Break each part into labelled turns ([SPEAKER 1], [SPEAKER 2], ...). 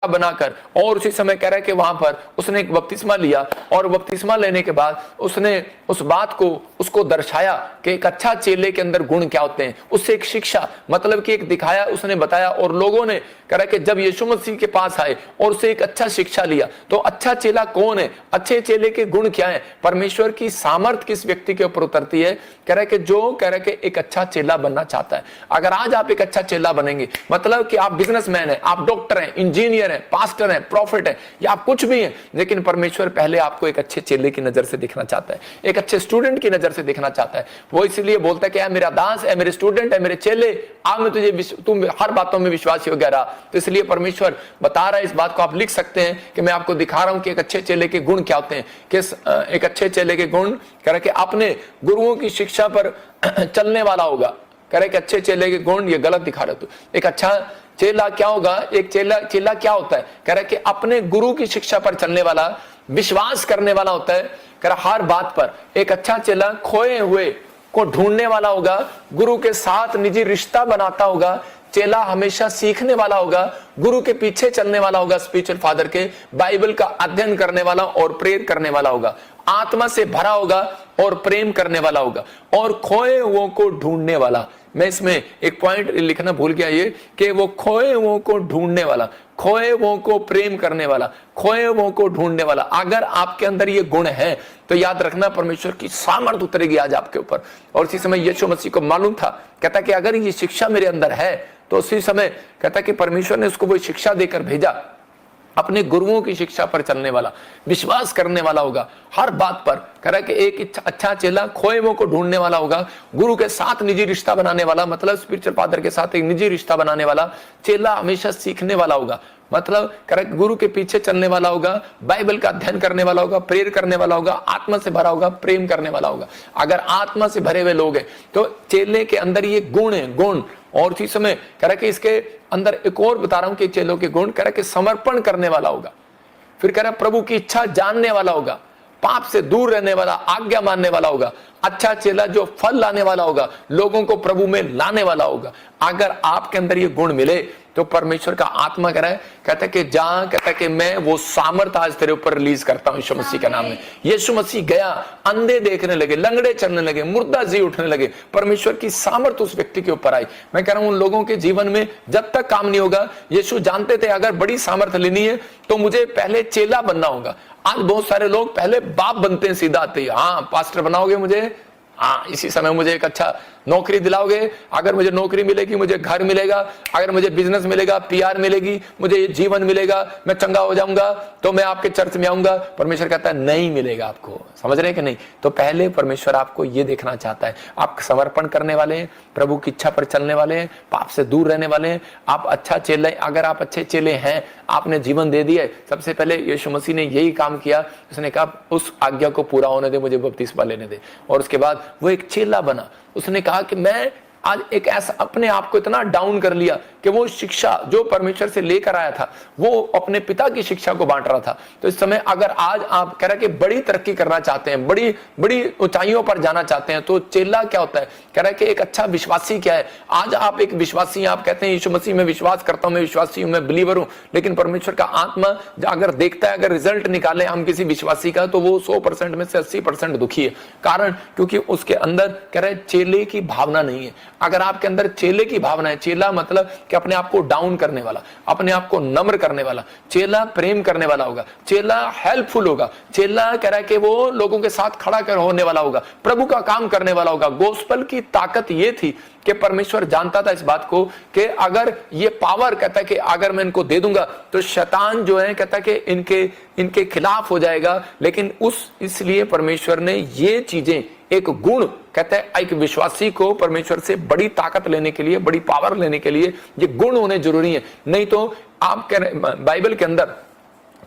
[SPEAKER 1] बनाकर, और उसी समय कह रहा है कि वहां पर उसने एक बपतिस्मा लिया, और बपतिस्मा लेने के बाद उसने उस बात को उसको दर्शाया कि एक अच्छा चेले के अंदर गुण क्या होते हैं, उससे एक शिक्षा मतलब कि एक दिखाया, उसने बताया, और लोगों ने कह रहा है कि जब यीशु मसीह के पास आए और उससे एक अच्छा शिक्षा लिया, तो अच्छा चेला कौन है, अच्छे चेले के गुण क्या है, परमेश्वर की सामर्थ किस व्यक्ति के ऊपर उतरती है। कह रहा है कि जो कह रहा है कि एक अच्छा चेला बनना चाहता है, अगर आज आप एक अच्छा चेला बनेंगे, मतलब कि आप बिजनेसमैन है, आप डॉक्टर हैं, इंजीनियर हैं, पास्टर हैं, प्रॉफिट है, या आप कुछ भी हैं, लेकिन परमेश्वर पहले आपको एक अच्छे चेले की नजर से देखना चाहता है, एक अच्छे स्टूडेंट की नजर से देखना चाहता है। वो इसलिए बोलता है कि है मेरा दास, है मेरे स्टूडेंट, है मेरे चेले, आज मैं तुझे तुम हर बातों में विश्वासी हो गया रहा। तो इसलिए परमेश्वर बता रहा है, इस बात को आप लिख सकते हैं कि मैं आपको दिखा रहा हूं कि एक अच्छे चेले के गुण क्या होते हैं। कि एक अच्छे चेले के गुण कह रहा कि अपने गुरुओं की शिक्षा पर चलने वाला होगा। कह रहे कि अच्छे चेले के गुण, ये गलत दिखा रहे तो एक अच्छा चेला क्या होगा, एक चेला क्या होता है, कह रहा है कि अपने गुरु की शिक्षा पर चलने वाला, विश्वास करने वाला होता है। कह रहा हर बात पर एक अच्छा चेला खोए हुए को ढूंढने वाला होगा, गुरु के साथ निजी रिश्ता बनाता होगा, चेला हमेशा सीखने वाला होगा, गुरु के पीछे चलने वाला होगा, स्पिरिचुअल फादर के, बाइबल का अध्ययन करने वाला और प्रेयर करने वाला होगा, आत्मा से भरा होगा और प्रेम करने वाला होगा, और खोए हुओं को ढूंढने वाला। मैं इसमें एक पॉइंट लिखना भूल गया, ये कि वो खोए हुओं को ढूंढने वाला, खोए हुओं को प्रेम करने वाला, खोए हुओं को ढूंढने वाला। अगर आपके अंदर ये गुण है तो याद रखना परमेश्वर की सामर्थ उतरेगी आज आपके ऊपर। और इसी समय यीशु मसीह को मालूम था, कहता कि अगर ये शिक्षा मेरे अंदर है, तो उसी समय कहता कि परमेश्वर ने उसको वो शिक्षा देकर भेजा, अपने गुरुओं की शिक्षा पर चलने वाला, विश्वास करने वाला होगा हर बात पर। कह रहा है कि एक अच्छा चेला खोए को ढूंढने वाला होगा, गुरु के साथ निजी रिश्ता बनाने वाला, मतलब स्पिरिचुअल फादर के साथ एक निजी रिश्ता बनाने वाला। चेला हमेशा सीखने वाला होगा, मतलब कह रहा है गुरु के पीछे चलने वाला होगा, बाइबल का अध्ययन करने वाला होगा, प्रेयर करने वाला होगा, आत्मा से भरा होगा, प्रेम करने वाला होगा। अगर आत्मा से भरे हुए लोग हैं तो चेले के अंदर ये गुण है, गुण। और इसी समय कह रहा है कि इसके अंदर एक और बता रहा हूं कि चेलों के गुण, कह रहा है कि समर्पण करने वाला होगा, फिर कह रहा है प्रभु की इच्छा जानने वाला होगा, पाप से दूर रहने वाला, आज्ञा मानने वाला होगा। अच्छा चेला जो फल लाने वाला होगा, लोगों को प्रभु में लाने वाला होगा। अगर आपके अंदर ये गुण मिले तो परमेश्वर का आत्मा कह रहा है, कहता है कि जहां, कहता है कि मैं वो सामर्थ आज तेरे ऊपर रिलीज करता हूं यीशु मसीह के नाम में। यीशु मसीह गया, अंधे देखने लगे, लंगड़े चलने लगे, मुर्दा जी उठने लगे, परमेश्वर की सामर्थ उस व्यक्ति के ऊपर आई। मैं कह रहा हूं उन लोगों के जीवन में जब तक काम नहीं होगा, यीशु जानते थे अगर बड़ी सामर्थ लेनी है तो मुझे पहले चेला बनना होगा। आज बहुत सारे लोग पहले बाप बनते हैं, सीधा आते हैं, हाँ पास्टर बनाओगे मुझे, हाँ इसी समय मुझे एक अच्छा नौकरी दिलाओगे, अगर मुझे नौकरी मिलेगी मुझे घर मिलेगा, अगर मुझे बिजनेस मिलेगा, पीआर मिलेगी, मुझे जीवन मिलेगा, मैं चंगा हो जाऊंगा तो मैं आपके चर्च में आऊंगा। परमेश्वर कहता है नहीं मिलेगा आपको, समझ रहे हैं कि नहीं। तो पहले परमेश्वर आपको ये देखना चाहता है, आप समर्पण करने वाले हैं, प्रभु की इच्छा पर चलने वाले हैं, पाप से दूर रहने वाले हैं, आप अच्छा चेले। अगर आप अच्छे चेले हैं, आपने जीवन दे दिया, सबसे पहले यीशु मसीह ने यही काम किया, उसने कहा उस आज्ञा को पूरा होने दे, मुझे बपतिस्मा लेने दे। और उसके बाद वो एक चेला बना, उसने कहा कि मैं आज एक ऐसा अपने आप को इतना डाउन कर लिया कि वो शिक्षा जो परमेश्वर से लेकर आया था वो अपने पिता की शिक्षा को बांट रहा था। तो इस समय अगर आज आप कह रहे हैं कि बड़ी तरक्की करना चाहते हैं, बड़ी बड़ी ऊंचाइयों पर जाना चाहते हैं, तो चेला क्या होता है, कह रहा है कि एक अच्छा विश्वासी क्या है। आज आप एक विश्वासी, आप कहते हैं यीशु मसीह में विश्वास करता हूं, मैं विश्वासी हूं, मैं बिलीवर हूं, लेकिन परमेश्वर का आत्मा अगर देखता है, अगर रिजल्ट निकाले हम किसी विश्वासी का, तो वो 100% में से 80% दुखी है। कारण क्योंकि उसके अंदर कह रहे चेले की भावना नहीं है। अगर आपके अंदर चेले की भावना है, चेला मतलब कि अपने आप को डाउन करने वाला, अपने आप को नम्र करने वाला, चेला प्रेम करने वाला होगा, चेला हेल्पफुल होगा, चेला कह रहा है कि वो लोगों के साथ खड़ा कर होने वाला होगा, प्रभु का काम करने वाला होगा। गोस्पेल की ताकत ये थी कि परमेश्वर जानता था इस बात को कि अगर ये पावर, कहता है कि अगर मैं इनको दे दूंगा तो शैतान जो है कहता है कि इनके खिलाफ हो जाएगा। लेकिन इसलिए परमेश्वर ने ये चीजें, एक गुण, कहता है एक विश्वासी को परमेश्वर से बड़ी ताकत लेने के लिए, बड़ी पावर लेने के लिए ये गुण होने जरूरी है। नहीं तो आप कह रहे, बाइबल के अंदर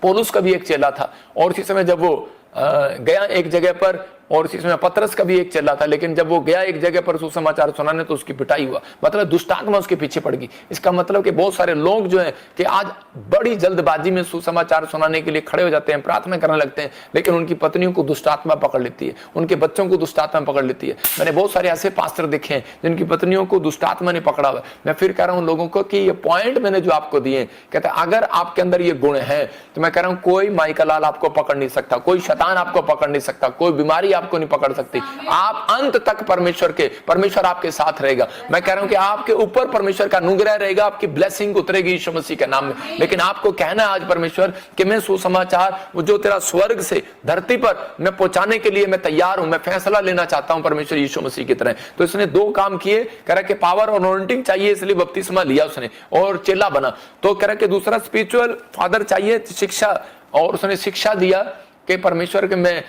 [SPEAKER 1] पौलुस का भी एक चेला था, और इसी समय जब वो गया एक जगह पर और उसी समय पतरस का भी एक चेला था, लेकिन जब वो गया एक जगह पर सुसमाचार सुनाने तो उसकी पिटाई हुआ, मतलब दुष्ट आत्मा उसके पीछे पड़ गई। इसका मतलब कि बहुत सारे लोग जो है कि आज बड़ी जल्दबाजी में सुसमाचार सुनाने के लिए खड़े हो जाते हैं, प्रार्थना करने लगते हैं, लेकिन उनकी पत्नियों को दुष्ट आत्मा पकड़ लेती है, उनके बच्चों को दुष्ट आत्मा पकड़ लेती है। मैंने बहुत सारे ऐसे पास्टर देखे हैं जिनकी पत्नियों को दुष्ट आत्मा ने पकड़ा हुआ है। मैं फिर कह रहा हूं लोगों को कि ये पॉइंट मैंने जो आपको दिए, कहते हैं अगर आपके अंदर ये गुण है तो मैं कह रहा हूं कोई माई का लाल आपको पकड़ नहीं सकता, कोई शैतान आपको पकड़ नहीं सकता, कोई बीमारी आपको नहीं पकड़ सकती। आप अंत तक परमेश्वर आपके साथ रहेगा। मैं कह रहा हूं कि आपके ऊपर परमेश्वर का अनुग्रह रहेगा, आपकी ब्लेसिंग उतरेगी यीशु मसीह के नाम में। लेकिन आपको कहना आज परमेश्वर कि मैं सुसमाचार वो जो तेरा स्वर्ग से धरती पर मैं पहुंचाने के लिए मैं तैयार हूं, मैं फैसला लेना चाहता हूं परमेश्वर यीशु मसीह की तरह। तो इसने दो काम किए, कह रहा कि पावर और अनॉइंटिंग चाहिए, इसलिए बपतिस्मा लिया उसने और चेला बना। तो कह रहा कि दूसरा स्पिरिचुअल फादर चाहिए, शिक्षा, और उसने शिक्षा दिया कि परमेश्वर के मैं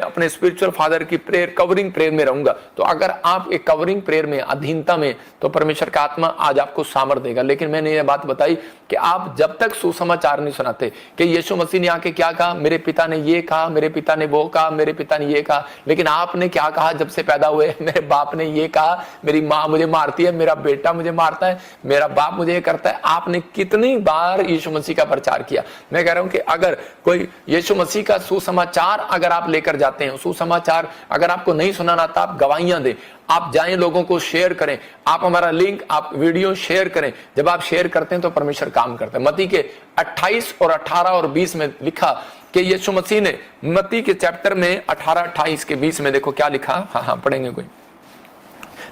[SPEAKER 1] अपने स्पिरिचुअल फादर की प्रेयर, कवरिंग प्रेयर में रहूंगा। तो अगर आप एक कवरिंग प्रेयर में, अधीनता में, तो परमेश्वर का आत्मा आज आपको सामर्थ देगा। लेकिन मैंने ये बात बताई कि आप जब तक सुसमाचार नहीं सुनाते कि यीशु मसीह ने आके क्या कहा, मेरे पिता ने ये कहा, मेरे पिता ने वो कहा, मेरे पिता ने ये कहा, लेकिन आपने क्या कहा जब से पैदा हुए? मेरे बाप ने ये कहा, मेरी माँ मुझे मारती है, मेरा बेटा मुझे मारता है, मेरा बाप मुझे ये करता है। आपने कितनी बार यीशु मसीह का प्रचार किया? मैं कह रहा हूं कि अगर कोई यीशु मसीह का सुसमाचार अगर आप लेकर जाते हैं, सुसमाचार अगर आपको नहीं सुनाना आता, आप गवाहियां दें, आप जाएं, लोगों को शेयर करें, आप हमारा लिंक, आप वीडियो शेयर करें। जब आप शेयर करते हैं तो परमेश्वर काम करता है। मत्ती के 28 और 18 और 20 में लिखा कि यीशु मसीह ने, मत्ती के चैप्टर में 18, 28 के 20 में देखो क्या लिखा। हाँ पढ़ेंगे कोई।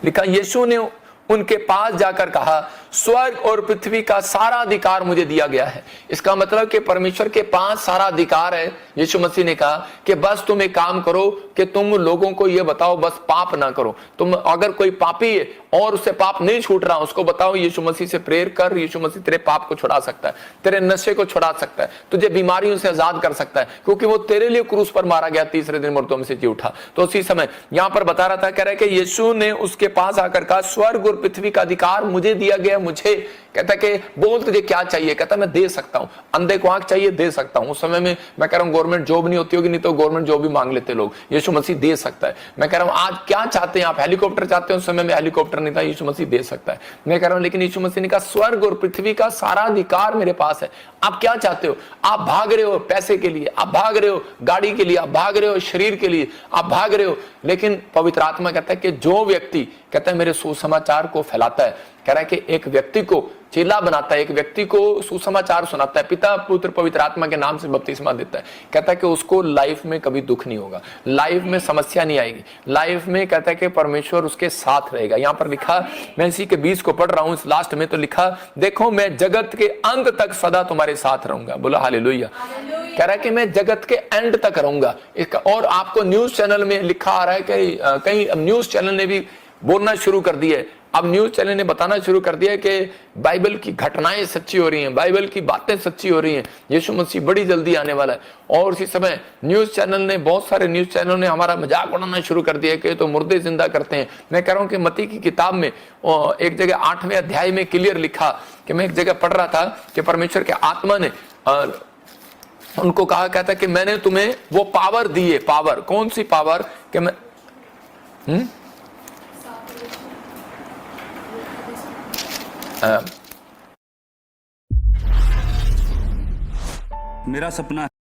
[SPEAKER 1] लिखा, यीशु ने उनके पास जाकर कहा, स्वर्ग और पृथ्वी का सारा अधिकार मुझे दिया गया है। इसका मतलब कि परमेश्वर के पास सारा अधिकार है। यीशु मसीह ने कहा कि बस तुम एक काम करो कि तुम लोगों को यह बताओ, बस पाप ना करो। तुम अगर कोई पापी है और उससे पाप नहीं छूट रहा, उसको बताओ यीशु मसीह से प्रेयर कर, यीशु मसीह तेरे पाप को छुड़ा सकता है, तेरे नशे को छुड़ा सकता है, तुझे बीमारियों से आजाद कर सकता है, क्योंकि वो तेरे लिए क्रूस पर मारा गया, तीसरे दिन मुर्दों में से जी उठा। तो उसी समय यहां पर बता रहा था, कह रहा है कि यीशु ने उसके पास आकर कहा, स्वर्ग और पृथ्वी का अधिकार मुझे दिया गया। मुझे कहता कि बोल तुझे क्या चाहिए? कहता मैं दे सकता हूं। अंधे को आंख चाहिए, दे सकता हूं। उस समय में मैं कह रहा हूं गवर्नमेंट जॉब नहीं होती होगी, नहीं तो गवर्नमेंट जॉब भी मांग लेते लोग। यीशु मसीह दे सकता है। मैं कह रहा हूं आज क्या चाहते हैं आप? हेलीकॉप्टर चाहते हैं? उस समय में हेलीकॉप्टर नहीं था, यीशु मसीह दे सकता है। मैं कह रहा हूं लेकिन यीशु मसीह ने कहा स्वर्ग और पृथ्वी का सारा अधिकार मेरे पास है। आप क्या चाहते हो? आप भाग रहे हो पैसे के लिए, आप भाग रहे हो गाड़ी के लिए, आप भाग रहे हो शरीर के लिए, आप भाग रहे हो। लेकिन पवित्र आत्मा कहता है कि जो व्यक्ति कहता है मेरे सुसमाचार को फैलाता है, कह रहा है कि एक व्यक्ति को चेला बनाता है, एक व्यक्ति को सुसमाचार सुनाता है, पिता पुत्र पवित्र आत्मा के नाम से बपतिस्मा देता है, कहता है कि उसको लाइफ में कभी दुख नहीं होगा, लाइफ में समस्या नहीं आएगी, लाइफ में कहता है कि परमेश्वर उसके साथ रहेगा। यहां पर लिखा, मैं इसी के 20 को पढ़ रहा हूं, इस लास्ट में तो लिखा, देखो मैं जगत के अंत तक सदा तुम्हारे साथ रहूंगा। बोला हालेलुया। कह रहा है कि मैं जगत के एंड तक रहूंगा। और आपको न्यूज चैनल में लिखा आ रहा है कि कई न्यूज चैनल ने भी बोलना शुरू कर दिया है, अब न्यूज चैनल ने बताना शुरू कर दिया कि बाइबल की घटनाएं सच्ची हो रही हैं, बाइबल की बातें सच्ची हो रही हैं, यीशु मसीह बड़ी जल्दी आने वाला है। और उसी समय न्यूज चैनल ने, बहुत सारे न्यूज चैनल ने हमारा मजाक उड़ाना शुरू कर दिया कि तो मुर्दे जिंदा करते हैं। मैं कह रहा हूं कि मत्ती की किताब में एक जगह 8वें अध्याय में क्लियर लिखा कि मैं एक जगह पढ़ रहा था कि परमेश्वर के आत्मा ने उनको कहा, कहता कि मैंने तुम्हें वो पावर दी है। पावर कौन सी पावर? कि मैं
[SPEAKER 2] मेरा सपना